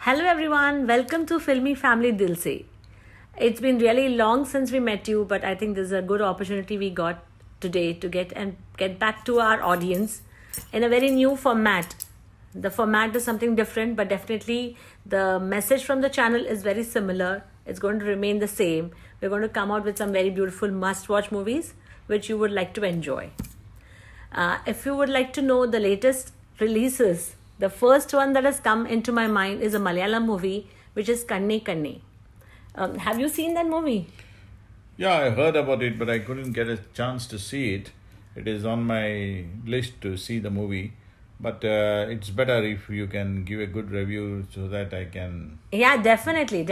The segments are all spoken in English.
Hello everyone, welcome to Filmy Family Dil Se. It's been really long since we met you, but I think this is a good opportunity we got today to get back to our audience in a very new format. The format is something different, but definitely the message from the channel is very similar. It's going to remain the same. We're going to come out with some very beautiful must-watch movies which you would like to enjoy. If you would like to know the latest releases, the first one that has come into my mind is a Malayalam movie, which is Kanne Kanne. Have you seen that movie? Yeah, I heard about it, but I couldn't get a chance to see it. It is on my list to see the movie, but it's better if you can give a good review so that I can. Yeah, definitely.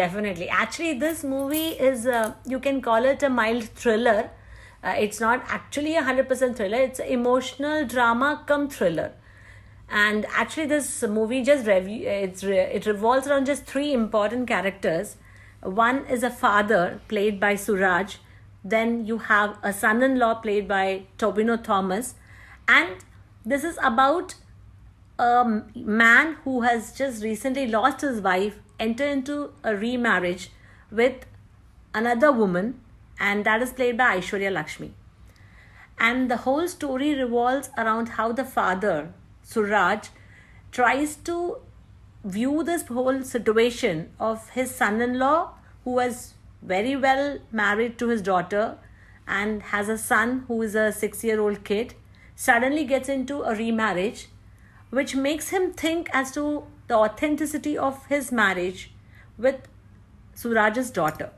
Actually, this movie is, you can call it a mild thriller. It's not actually 100% thriller, it's an emotional drama come thriller. And actually, this movie it revolves around just three important characters. One is a father played by Suraj. Then you have a son-in-law played by Tobino Thomas, and this is about a man who has just recently lost his wife, enter into a remarriage with another woman, and that is played by Aishwarya Lakshmi. And the whole story revolves around how the father, Suraj, tries to view this whole situation of his son-in-law, who was very well married to his daughter and has a son who is a 6-year-old kid, suddenly gets into a remarriage, which makes him think as to the authenticity of his marriage with Suraj's daughter.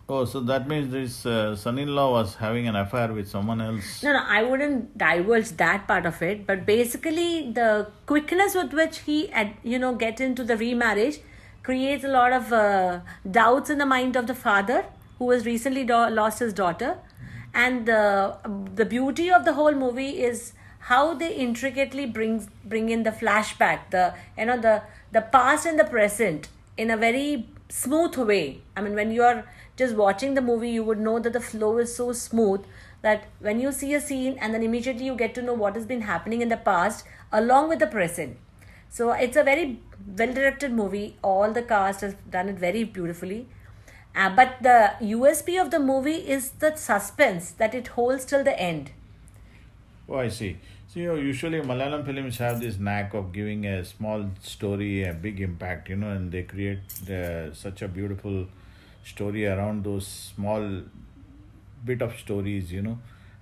Oh, so that means this son-in-law was having an affair with someone else. No, I wouldn't divulge that part of it. But basically, the quickness with which he, get into the remarriage creates a lot of doubts in the mind of the father, who has recently lost his daughter. And the beauty of the whole movie is how they intricately bring in the flashback, the past and the present in a very smooth way. I mean, when you are just watching the movie, you would know that the flow is so smooth that when you see a scene and then immediately you get to know what has been happening in the past along with the present. So it's a very well directed movie. All the cast has done it very beautifully. But the USP of the movie is the suspense that it holds till the end. Oh, I see. So, usually Malayalam films have this knack of giving a small story a big impact, and they create such a beautiful story around those small bit of stories,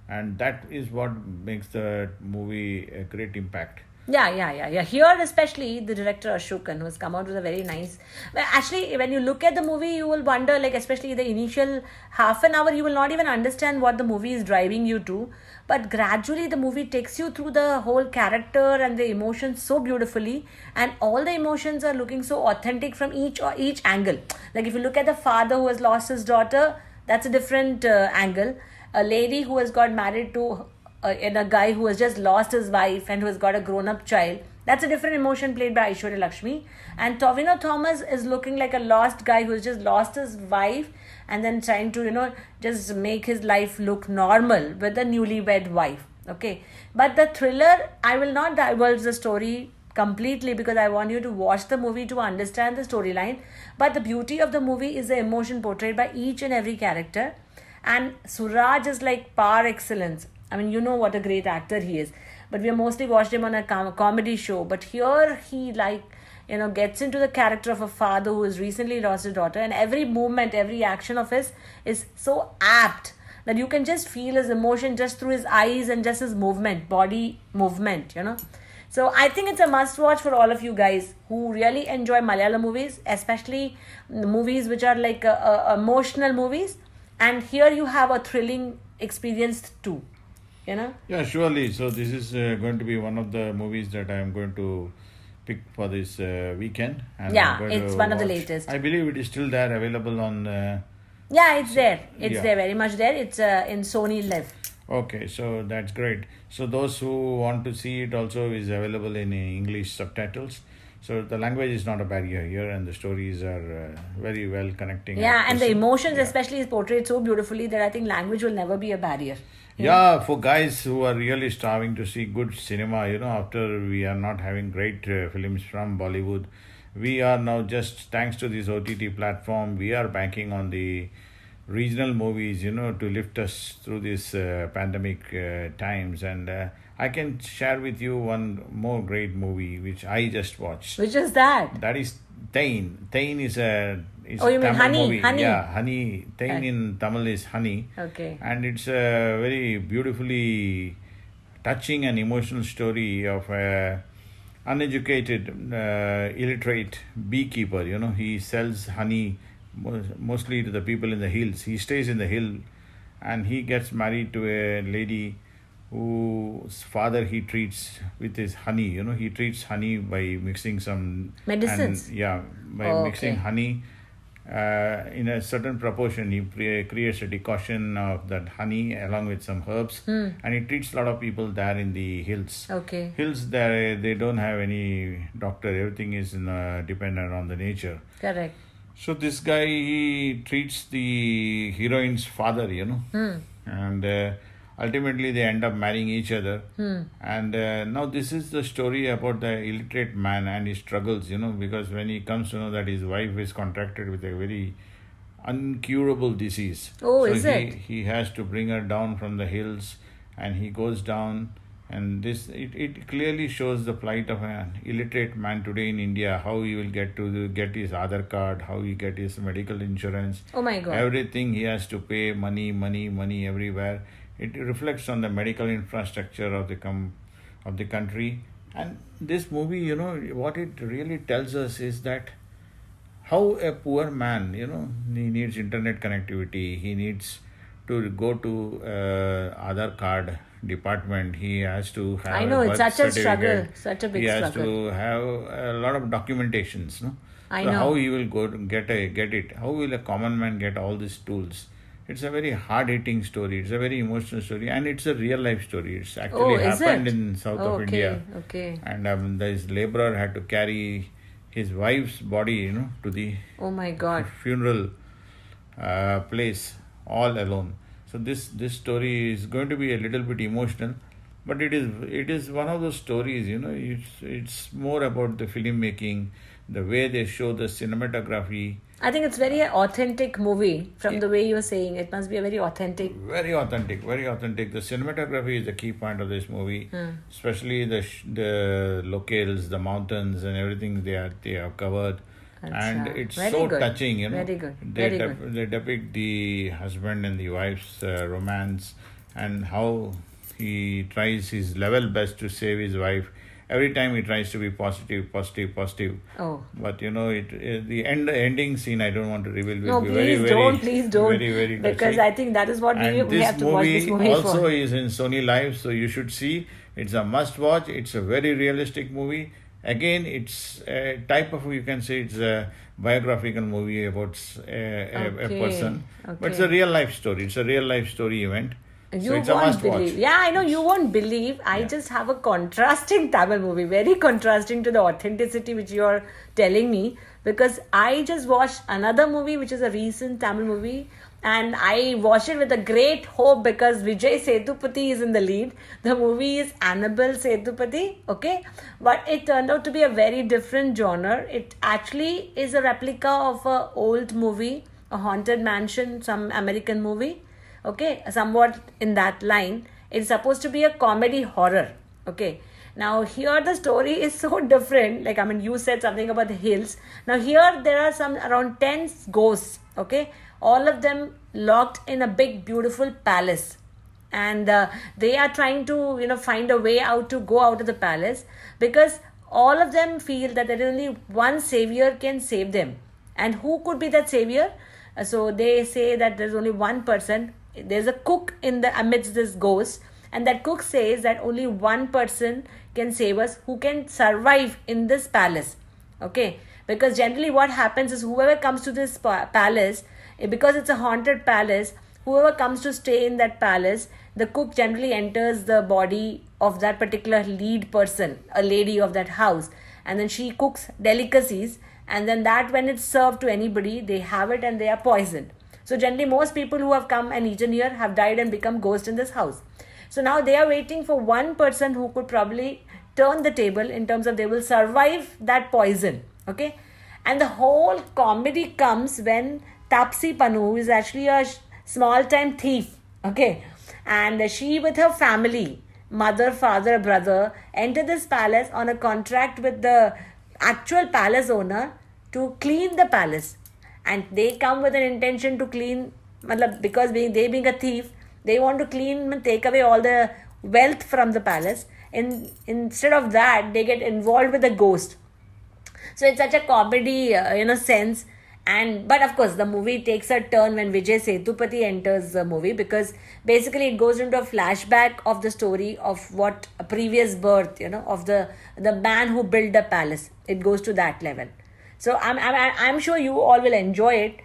and that is what makes the movie a great impact. Yeah. Here, especially the director Ashokan, who has come out with a very nice. Well, actually, when you look at the movie, you will wonder, like, especially the initial half an hour, you will not even understand what the movie is driving you to. But gradually, the movie takes you through the whole character and the emotions so beautifully, and all the emotions are looking so authentic from each angle. Like, if you look at the father who has lost his daughter, that's a different angle. A lady who has got married to in a guy who has just lost his wife and who has got a grown-up child. That's a different emotion played by Aishwarya Lakshmi. And Tovino Thomas is looking like a lost guy who has just lost his wife and then trying to, just make his life look normal with a newlywed wife. Okay. But the thriller, I will not divulge the story completely because I want you to watch the movie to understand the storyline. But the beauty of the movie is the emotion portrayed by each and every character. And Suraj is like par excellence. I mean, you know what a great actor he is. But we have mostly watched him on a comedy show. But here he gets into the character of a father who has recently lost his daughter. And every movement, every action of his is so apt that you can just feel his emotion just through his eyes and just his body movement. So I think it's a must watch for all of you guys who really enjoy Malayalam movies, especially movies which are like emotional movies. And here you have a thrilling experience too. Yeah, surely. So this is going to be one of the movies that I am going to pick for this weekend. And Yeah, I'm going it's to one of the watch. latest. I believe it is still there, available on. Yeah, it's there. It's Yeah. there, very much there. It's in Sony Live. Okay, so that's great. So those who want to see it also is available in English subtitles. So the language is not a barrier here, and the stories are very well connecting. Yeah, and the accessible. emotions Yeah. especially is portrayed so beautifully that I think language will never be a barrier. Yeah, for guys who are really starving to see good cinema, after we are not having great films from Bollywood, we are now just thanks to this OTT platform, we are banking on the regional movies, to lift us through this pandemic times. And I can share with you one more great movie which I just watched. Which is that? That is Tain. Tain is Oh, a you mean Tamil Honey? movie. Honey. Yeah, Honey. Tain Okay. in Tamil is Honey. Okay. And it's a very beautifully touching and emotional story of a uneducated, illiterate beekeeper. He sells honey mostly to the people in the hills. He stays in the hill, and he gets married to a lady whose father he treats with his honey. He treats honey by mixing some Medicines? And yeah, by Oh, mixing okay. honey in a certain proportion. He creates a decoction of that honey along with some herbs, and he treats a lot of people there in the hills. Okay. Hills there, they don't have any doctor. Everything is dependent on the nature. Correct. So this guy, he treats the heroine's father, and ultimately they end up marrying each other. And now this is the story about the illiterate man and his struggles, because when he comes to know that his wife is contracted with a very uncurable disease. Oh, so is he, it? he has to bring her down from the hills, and he goes down. And it clearly shows the plight of an illiterate man today in India, how he will get his Aadhaar card, how he get his medical insurance. Oh my God. Everything he has to pay money everywhere. It reflects on the medical infrastructure of the country. And this movie, what it really tells us is that how a poor man, he needs internet connectivity, he needs to go to Aadhaar card department, he has to have I know, a it's birth such a struggle, certificate. such a big He has struggle. to have a lot of documentations, no? I So know. how he will go to get it? How will a common man get all these tools? It's a very hard-hitting story. It's a very emotional story, and it's a real-life story. It's Oh, actually is happened it? in south Oh, of okay, India. okay. And this laborer had to carry his wife's body, to the Oh my God. funeral place all alone. So this story is going to be a little bit emotional, but it is one of those stories. It's more about the filmmaking, the way they show the cinematography. I think it's very authentic movie from the way you were saying. It must be a very authentic. Very authentic, very authentic. The cinematography is the key point of this movie, especially the locales, the mountains, and everything they are covered. And Acha. it's Very so good. touching, Very good. They Very good. they depict the husband and the wife's romance, and how he tries his level best to save his wife. Every time he tries to be positive. Oh. But the ending scene, I don't want to reveal. Will No, be please very, don't, very, please don't. very, very Because touching. I think that is what And we this have to watch this movie also for. is in Sony Live, so you should see. It's a must watch. It's a very realistic movie. Again, it's a type of, you can say it's a biographical movie about a Okay, person. But it's okay. a real life story. It's a real life story event. You So it's a won't must believe. watch. Yeah, I know you won't believe. I just have a contrasting Tamil movie, very contrasting to the authenticity which you're telling me. Because I just watched another movie which is a recent Tamil movie, and I watched it with a great hope because Vijay Sethupathi is in the lead. The movie is Annabelle Sethupathi, okay? But it turned out to be a very different genre. It actually is a replica of a old movie, a haunted mansion, some American movie. Okay, somewhat in that line. It's supposed to be a comedy horror. Okay, now here the story is so different. Like, I mean, you said something about the hills. Now here there are some around 10 ghosts. Okay, all of them locked in a big beautiful palace, and they are trying to find a way out to go out of the palace, because all of them feel that there is only one savior can save them. And who could be that savior? So they say that there's only one person. There's a cook in the amidst this ghost, and that cook says that only one person can save us, who can survive in this palace. Okay, because generally what happens is whoever comes to this palace, because it's a haunted palace, whoever comes to stay in that palace, the cook generally enters the body of that particular lead person, a lady of that house, and then she cooks delicacies, and then that when it's served to anybody, they have it and they are poisoned. So generally, most people who have come and eaten here have died and become ghosts in this house. So now they are waiting for one person who could probably turn the table in terms of they will survive that poison. Okay, and the whole comedy comes when Tapsi Pannu, who is actually a small time thief, okay, and she with her family, mother, father, brother, enter this palace on a contract with the actual palace owner to clean the palace. And they come with an intention to clean, because they being a thief, they want to clean and take away all the wealth from the palace. Instead of that, they get involved with a ghost. So it's such a comedy, sense. And but of course, the movie takes a turn when Vijay Sethupathi enters the movie, because basically it goes into a flashback of the story of what a previous birth, of the man who built the palace. It goes to that level. So I'm sure you all will enjoy it.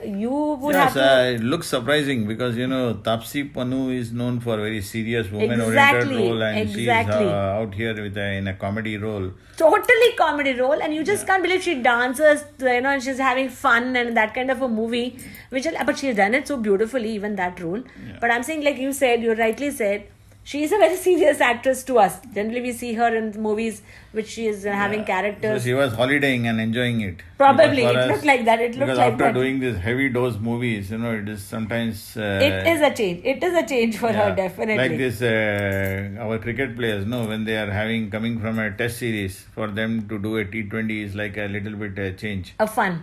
You would Yes, have to. it looks surprising because Tapsi Pannu is known for a very serious woman-oriented Exactly, role, and she's exactly. out here in a comedy role. Totally comedy role, and you just can't believe she dances, and she's having fun and that kind of a movie. But she's done it so beautifully, even that role. Yeah. But I'm saying, like you rightly said, she is a very serious actress to us. Generally, we see her in movies which she is having So characters. she was holidaying and enjoying it. Probably, Because for it us- looked like that. It looked because like after that. doing these heavy dose movies, it is sometimes. It is a change. It is a change for her, Yeah. definitely. Like this, our cricket players, when they are coming from a test series, for them to do a T20 is like a little bit change. A fun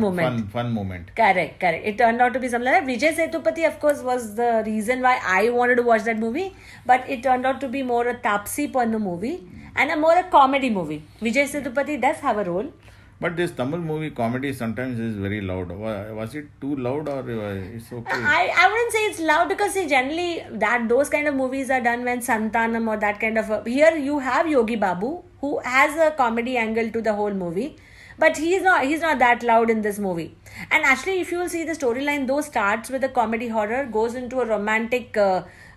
moment. Fun moment. Correct. It turned out to be something like that. Vijay Sethupathi, of course, was the reason why I wanted to watch that movie. But it turned out to be more a Tapsi Pannu movie and a more a comedy movie. Vijay Sethupathi does have a role. But this Tamil movie comedy sometimes is very loud. Was it too loud or it's okay? I wouldn't say it's loud, because see, generally those kind of movies are done when Santanam or that kind of here you have Yogi Babu, who has a comedy angle to the whole movie, but he's not that loud in this movie. And actually, if you will see the storyline, though starts with a comedy horror, goes into a romantic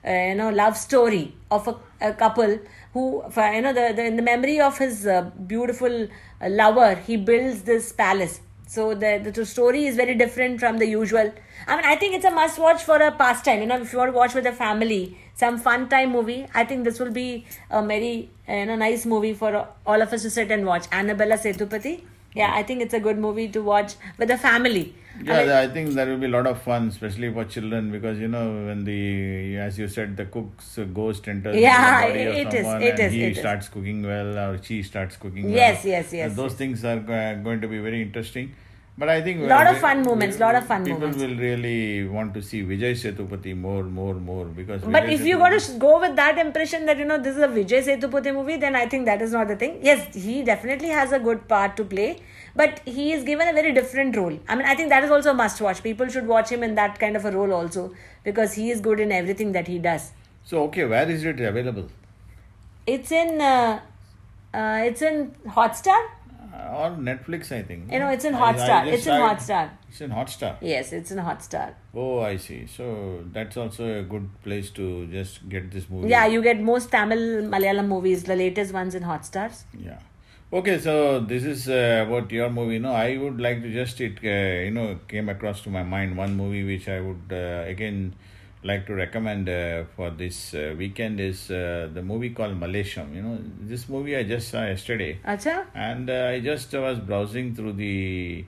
love story of a couple who, in the memory of his beautiful lover, he builds this palace. So the story is very different from the usual. I mean, I think it's a must watch for a pastime. If you want to watch with a family, some fun time movie, I think this will be a very nice movie for all of us to sit and watch. Annabella Sethupathi. Yeah, I think it's a good movie to watch with a family. Yeah, I think there will be a lot of fun, especially for children, because when as you said, the cook's ghost enters Yeah, the body of it is, someone it and is, he it is. starts cooking well or she starts cooking well. Yes. And those things are going to be very interesting. But I think Lot of fun moments. People will really want to see Vijay Sethupathi more because. But Vijay if you Sethupathi- got to go with that impression that this is a Vijay Sethupathi movie, then I think that is not the thing. Yes, he definitely has a good part to play, but he is given a very different role. I mean, I think that is also a must watch. People should watch him in that kind of a role also, because he is good in everything that he does. So okay, where is it available? It's in Hotstar. Or Netflix, I think. It's in I Hotstar. just It's in tried- Hotstar. It's in Hotstar. Yes, it's in Hotstar. Oh, I see. So that's also a good place to just get this movie. Yeah, you get most Tamil Malayalam movies, the latest ones in Hotstars. Yeah. Okay, so this is about your movie. I would like to just came across to my mind one movie which I would again like to recommend for this weekend is the movie called Malaysiam. This movie I just saw yesterday. Acha? And I just was browsing through the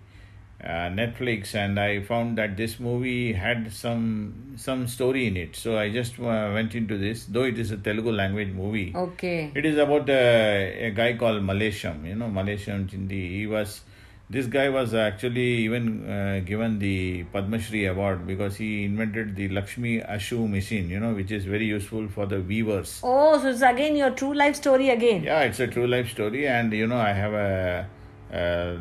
Netflix, and I found that this movie had some story in it. So I just went into this, though it is a Telugu language movie. Okay. It is about a guy called Malaysiam. Malaysiam Chindi. This guy was actually even given the Padma Shri award because he invented the Lakshmi Ashu machine, which is very useful for the weavers. Oh, so it's again your true life story again. Yeah, it's a true life story, and I have a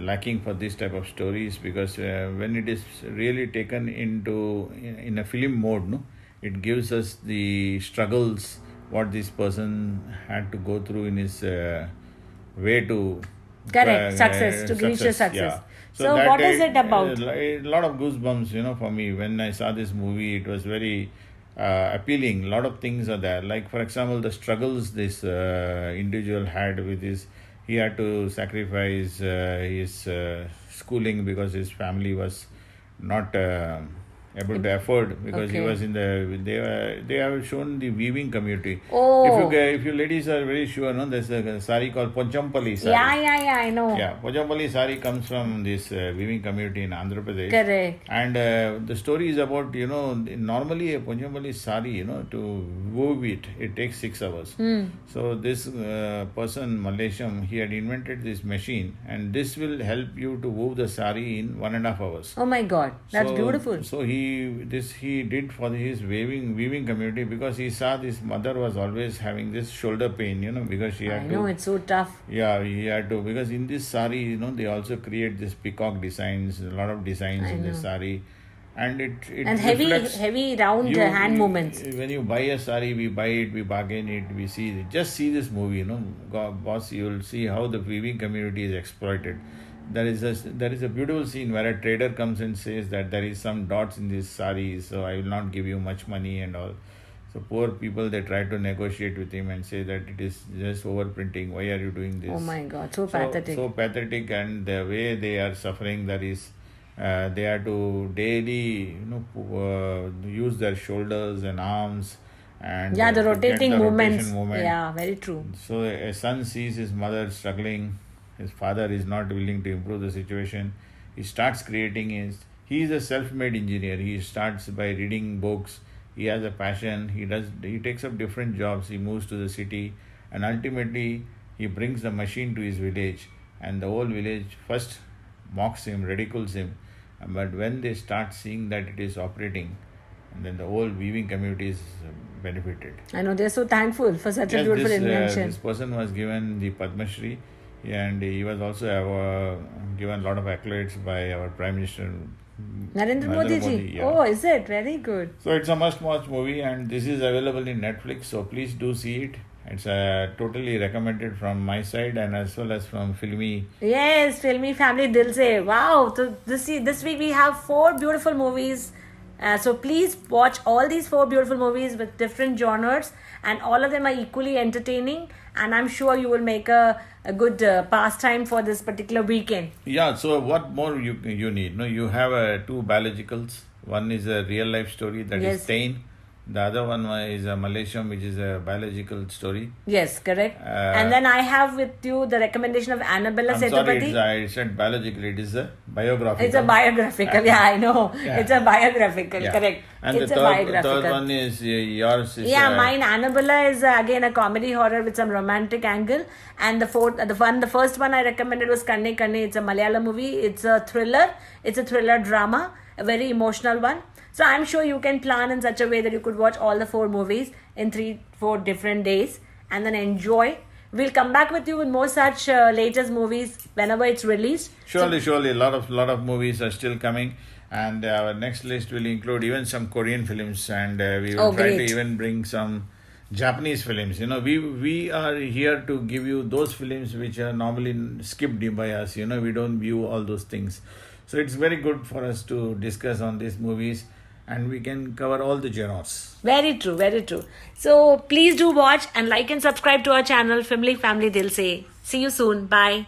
lacking for this type of stories because when it is really taken in a film mode, it gives us the struggles what this person had to go through in his way to Correct. Success, to reach your success. Yeah. So that what is it about? A lot of goosebumps, for me when I saw this movie. It was very appealing. A lot of things are there. Like for example, the struggles this individual had with his he had to sacrifice his schooling because his family was not able to afford, because he Okay. was in the they have shown the weaving community. Oh. If you ladies are very sure, no, there's a sari called Ponchampalli sari. Yeah, I know. Yeah, Pochampalli sari comes from this weaving community in Andhra Pradesh. Correct. And the story is about, normally a Pochampalli sari, to weave it, it takes 6 hours. So this person, Malaysian, he had invented this machine, and this will help you to weave the sari in 1.5 hours. Oh my God, that's beautiful. So he did for his weaving community, because he saw this mother was always having this shoulder pain, because she I had know, to. it's so tough. Yeah, he had to, because in this sari, they also create this peacock designs, a lot of designs in the sari, and it And reflects. heavy round hand movements. When you buy a sari, we buy it, we bargain it, we see it. Just see this movie, boss, you will see how the weaving community is exploited. There is a beautiful scene where a trader comes and says that there is some dots in this sari, so I will not give you much money and all. So poor people, they try to negotiate with him and say that it is just overprinting. Why are you doing this? Oh my God, so pathetic. So pathetic, and the way they are suffering, that is, they have to daily, use their shoulders and arms, and Yeah, the to get rotating the movements. rotation movement. Yeah, very true. So a son sees his mother struggling. His father is not willing to improve the situation. He starts creating he is a self-made engineer. He starts by reading books. He has a passion. He takes up different jobs. He moves to the city, and ultimately he brings the machine to his village, and the whole village first mocks him, ridicules him. But when they start seeing that it is operating, and then the whole weaving community is benefited. I know, they're so thankful for such a beautiful invention. This person was given the Padma Shri, and he was also given a lot of accolades by our Prime Minister Narendra Modi ji. yeah. Oh, is it? Very good. So it's a must-watch movie, and this is available in Netflix. So please do see it. It's totally recommended from my side, and as well as from Filmy. Yes, Filmy Family Dil Se. Wow. So this week we have 4 beautiful movies. So please watch all these 4 beautiful movies with different genres, and all of them are equally entertaining, and I'm sure you will make a good pastime for this particular weekend. Yeah, so what more you need? No, you have 2 biologicals. One is a real life story, that is Yes. Stain. The other one is a Malaysian, which is a biological story. Yes, correct. And then I have with you the recommendation of Annabella I'm sorry, Sethupathi. I said biological. It is a biographical. It's a biographical. Yeah, I know. Yeah. It's a biographical. Yeah. Correct. And It's the a third biographical. one is yours. Is Yeah, mine Annabella is again a comedy horror with some romantic angle, and the first one I recommended was Kanne Kanne. It's a Malayalam movie. It's a thriller. It's a thriller drama, a very emotional one. So I'm sure you can plan in such a way that you could watch all the 4 movies in 3-4 different days and then enjoy. We'll come back with you with more such latest movies whenever it's released. Surely, a lot of movies are still coming, and our next list will include even some Korean films, and we will try great. to even bring some Japanese films. We are here to give you those films which are normally skipped by us. We don't view all those things, so it's very good for us to discuss on these movies, and we can cover all the genres. Very true, very true. So please do watch and like and subscribe to our channel, Family Dil Se. See you soon. Bye.